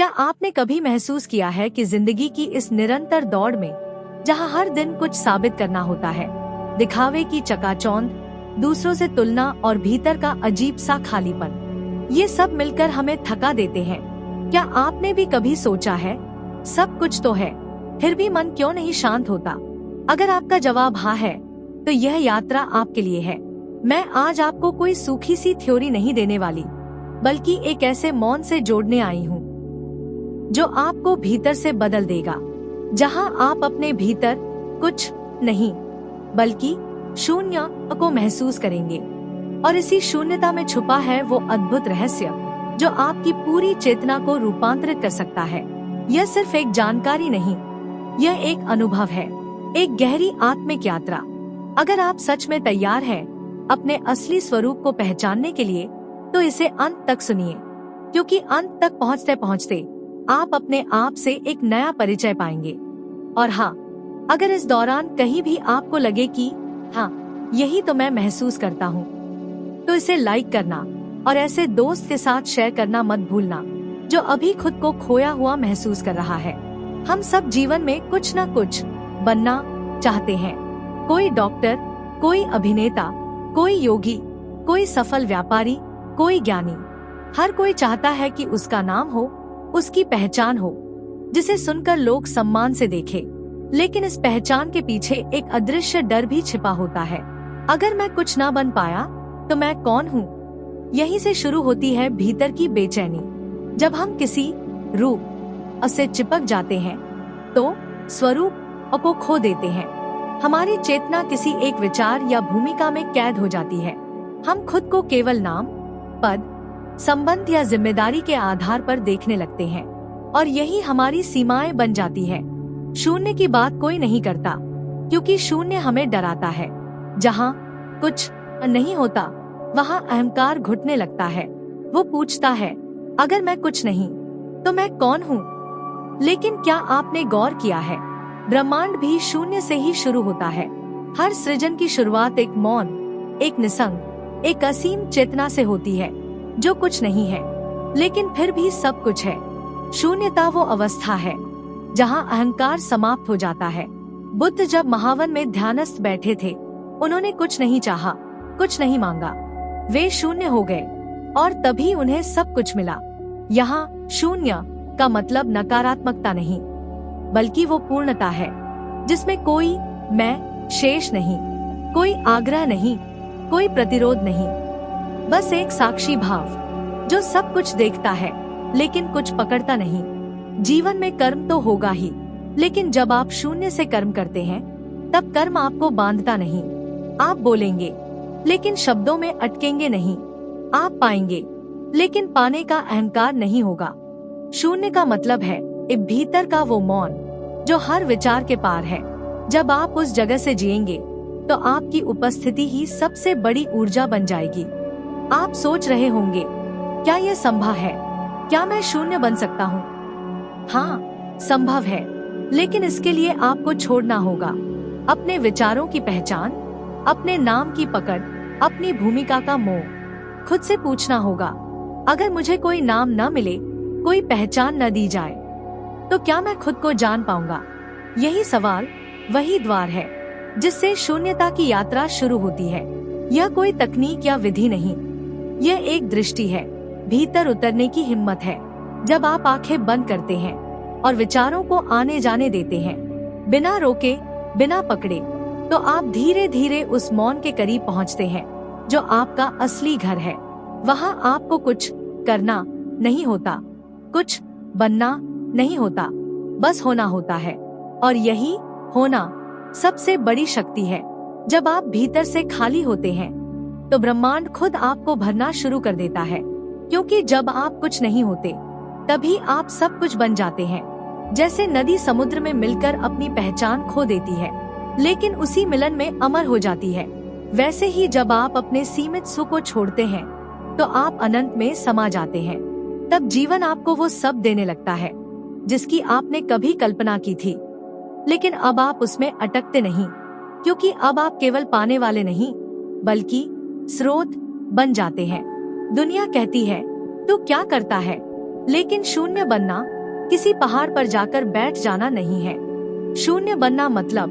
क्या आपने कभी महसूस किया है कि जिंदगी की इस निरंतर दौड़ में, जहां हर दिन कुछ साबित करना होता है, दिखावे की चकाचौंध, दूसरों से तुलना और भीतर का अजीब सा खालीपन, ये सब मिलकर हमें थका देते हैं। क्या आपने भी कभी सोचा है, सब कुछ तो है, फिर भी मन क्यों नहीं शांत होता? अगर आपका जवाब हाँ है, तो यह यात्रा आपके लिए है। मैं आज आपको कोई सूखी सी थ्योरी नहीं देने वाली, बल्कि एक ऐसे मौन से जोड़ने आई हूँ जो आपको भीतर से बदल देगा, जहां आप अपने भीतर कुछ नहीं बल्कि शून्य को महसूस करेंगे। और इसी शून्यता में छुपा है वो अद्भुत रहस्य जो आपकी पूरी चेतना को रूपांतरित कर सकता है। यह सिर्फ एक जानकारी नहीं, यह एक अनुभव है, एक गहरी आत्मिक यात्रा। अगर आप सच में तैयार हैं अपने असली स्वरूप को पहचानने के लिए, तो इसे अंत तक सुनिए, क्योंकि अंत तक पहुँचते पहुँचते आप अपने आप से एक नया परिचय पाएंगे। और हाँ, अगर इस दौरान कहीं भी आपको लगे कि हाँ, यही तो मैं महसूस करता हूँ, तो इसे लाइक करना और ऐसे दोस्त के साथ शेयर करना मत भूलना जो अभी खुद को खोया हुआ महसूस कर रहा है। हम सब जीवन में कुछ न कुछ बनना चाहते हैं। कोई डॉक्टर, कोई अभिनेता, कोई योगी, कोई सफल व्यापारी, कोई ज्ञानी। हर कोई चाहता है कि उसका नाम हो, उसकी पहचान हो, जिसे सुनकर लोग सम्मान से देखें। लेकिन इस पहचान के पीछे एक अदृश्य डर भी छिपा होता है। अगर मैं कुछ ना बन पाया तो मैं कौन हूँ? यहीं से शुरू होती है भीतर की बेचैनी। जब हम किसी रूप से चिपक जाते हैं, तो स्वरूप को खो देते हैं। हमारी चेतना किसी एक विचार या भूमिका में कैद हो जाती है। हम खुद को केवल नाम, पद, संबंध या जिम्मेदारी के आधार पर देखने लगते हैं, और यही हमारी सीमाएं बन जाती है। शून्य की बात कोई नहीं करता, क्योंकि शून्य हमें डराता है। जहाँ कुछ नहीं होता, वहाँ अहंकार घुटने लगता है। वो पूछता है, अगर मैं कुछ नहीं, तो मैं कौन हूँ? लेकिन क्या आपने गौर किया है, ब्रह्मांड भी शून्य से ही शुरू होता है। हर सृजन की शुरुआत एक मौन, एक निसंग, एक असीम चेतना से होती है, जो कुछ नहीं है, लेकिन फिर भी सब कुछ है। शून्यता वो अवस्था है जहां अहंकार समाप्त हो जाता है। बुद्ध जब महावन में ध्यानस्थ बैठे थे, उन्होंने कुछ नहीं चाहा, कुछ नहीं मांगा। वे शून्य हो गए, और तभी उन्हें सब कुछ मिला। यहाँ शून्य का मतलब नकारात्मकता नहीं, बल्कि वो पूर्णता है, जिसमें कोई मैं शेष नहीं, कोई आग्रह नहीं, कोई प्रतिरोध नहीं, बस एक साक्षी भाव जो सब कुछ देखता है लेकिन कुछ पकड़ता नहीं। जीवन में कर्म तो होगा ही, लेकिन जब आप शून्य से कर्म करते हैं, तब कर्म आपको बांधता नहीं। आप बोलेंगे, लेकिन शब्दों में अटकेंगे नहीं। आप पाएंगे, लेकिन पाने का अहंकार नहीं होगा। शून्य का मतलब है एक भीतर का वो मौन जो हर विचार के पार है। जब आप उस जगह से जिएंगे, तो आपकी उपस्थिति ही सबसे बड़ी ऊर्जा बन जाएगी। आप सोच रहे होंगे, क्या यह संभव है? क्या मैं शून्य बन सकता हूँ? हाँ, संभव है, लेकिन इसके लिए आपको छोड़ना होगा अपने विचारों की पहचान, अपने नाम की पकड़, अपनी भूमिका का मोह। खुद से पूछना होगा, अगर मुझे कोई नाम न मिले, कोई पहचान न दी जाए, तो क्या मैं खुद को जान पाऊंगा? यही सवाल, वही द्वार है जिससे शून्यता की यात्रा शुरू होती है। यह कोई तकनीक या विधि नहीं, यह एक दृष्टि है, भीतर उतरने की हिम्मत है। जब आप आंखें बंद करते हैं और विचारों को आने जाने देते हैं, बिना रोके, बिना पकड़े, तो आप धीरे धीरे उस मौन के करीब पहुंचते हैं जो आपका असली घर है। वहां आपको कुछ करना नहीं होता, कुछ बनना नहीं होता, बस होना होता है। और यही होना सबसे बड़ी शक्ति है। जब आप भीतर से खाली होते हैं, तो ब्रह्मांड खुद आपको भरना शुरू कर देता है, क्योंकि जब आप कुछ नहीं होते, तभी आप सब कुछ बन जाते हैं। जैसे नदी समुद्र में मिलकर अपनी पहचान खो देती है, लेकिन उसी मिलन में अमर हो जाती है, वैसे ही जब आप अपने सीमित सुख को छोड़ते हैं, तो आप अनंत में समा जाते हैं। तब जीवन आपको वो सब देने लगता है जिसकी आपने कभी कल्पना की थी। लेकिन अब आप उसमें अटकते नहीं, क्योंकि अब आप केवल पाने वाले नहीं, बल्कि स्रोत बन जाते हैं। दुनिया कहती है, तू क्या करता है? लेकिन शून्य बनना किसी पहाड़ पर जाकर बैठ जाना नहीं है। शून्य बनना मतलब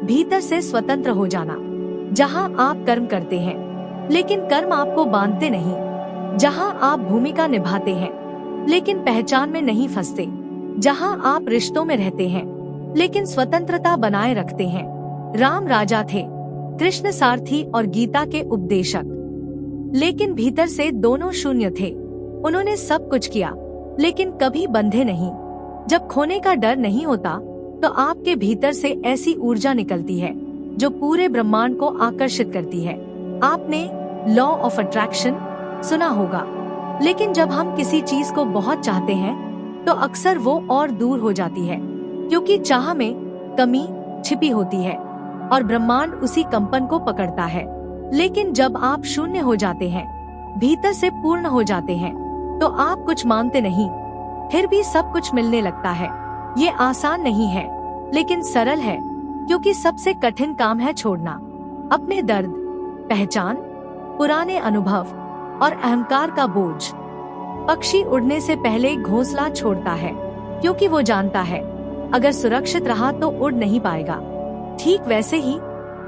भीतर से स्वतंत्र हो जाना, जहां आप कर्म करते हैं लेकिन कर्म आपको बांधते नहीं, जहां आप भूमिका निभाते हैं लेकिन पहचान में नहीं फंसते, जहां आप रिश्तों में रहते हैं लेकिन स्वतंत्रता बनाए रखते हैं। राम राजा थे, कृष्ण सारथी और गीता के उपदेशक, लेकिन भीतर से दोनों शून्य थे। उन्होंने सब कुछ किया लेकिन कभी बंधे नहीं। जब खोने का डर नहीं होता तो आपके भीतर से ऐसी ऊर्जा निकलती है जो पूरे ब्रह्मांड को आकर्षित करती है। आपने लॉ ऑफ अट्रैक्शन सुना होगा, लेकिन जब हम किसी चीज को बहुत चाहते हैं तो अक्सर वो और दूर हो जाती है, क्योंकि चाह में कमी छिपी होती है और ब्रह्मांड उसी कंपन को पकड़ता है। लेकिन जब आप शून्य हो जाते हैं, भीतर से पूर्ण हो जाते हैं, तो आप कुछ मांगते नहीं, फिर भी सब कुछ मिलने लगता है। ये आसान नहीं है लेकिन सरल है, क्योंकि सबसे कठिन काम है छोड़ना अपने दर्द, पहचान, पुराने अनुभव और अहंकार का बोझ। पक्षी उड़ने से पहले घोंसला छोड़ता है, क्योंकि वो जानता है अगर सुरक्षित रहा तो उड़ नहीं पाएगा। ठीक वैसे ही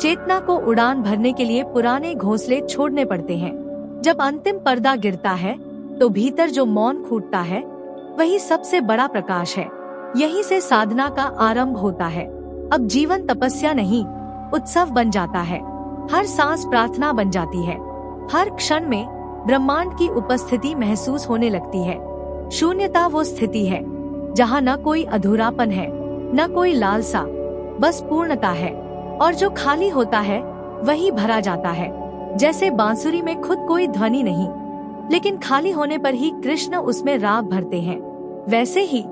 चेतना को उड़ान भरने के लिए पुराने घोंसले छोड़ने पड़ते हैं। जब अंतिम पर्दा गिरता है तो भीतर जो मौन फूटता है वही सबसे बड़ा प्रकाश है। यहीं से साधना का आरंभ होता है। अब जीवन तपस्या नहीं, उत्सव बन जाता है। हर सांस प्रार्थना बन जाती है। हर क्षण में ब्रह्मांड की उपस्थिति महसूस होने लगती है। शून्यता वो स्थिति है जहाँ न कोई अधूरापन है, न कोई लालसा, बस पूर्णता है। और जो खाली होता है वही भरा जाता है। जैसे बांसुरी में खुद कोई ध्वनि नहीं, लेकिन खाली होने पर ही कृष्ण उसमें राग भरते हैं, वैसे ही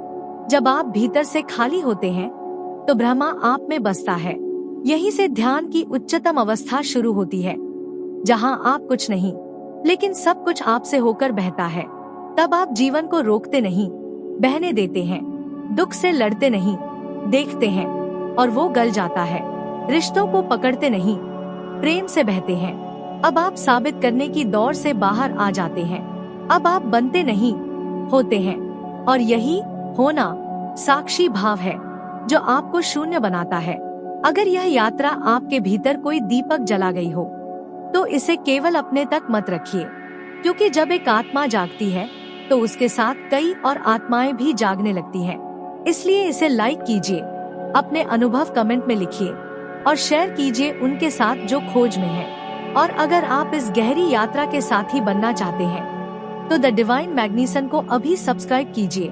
जब आप भीतर से खाली होते हैं तो ब्रह्मा आप में बसता है। यहीं से ध्यान की उच्चतम अवस्था शुरू होती है, जहां आप कुछ नहीं लेकिन सब कुछ आपसे होकर बहता है। तब आप जीवन को रोकते नहीं, बहने देते हैं। दुख से लड़ते नहीं, देखते हैं और वो गल जाता है। रिश्तों को पकड़ते नहीं, प्रेम से बहते हैं। अब आप साबित करने की दौड़ से बाहर आ जाते हैं। अब आप बनते नहीं, होते हैं। और यही होना साक्षी भाव है जो आपको शून्य बनाता है। अगर यह यात्रा आपके भीतर कोई दीपक जला गई हो तो इसे केवल अपने तक मत रखिए, क्योंकि जब एक आत्मा जागती है तो उसके साथ कई और आत्माएं भी जागने लगती हैं। इसलिए इसे लाइक कीजिए, अपने अनुभव कमेंट में लिखिए और शेयर कीजिए उनके साथ जो खोज में है। और अगर आप इस गहरी यात्रा के साथी बनना चाहते हैं तो द डिवाइन मैग्नीसन को अभी सब्सक्राइब कीजिए।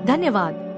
धन्यवाद।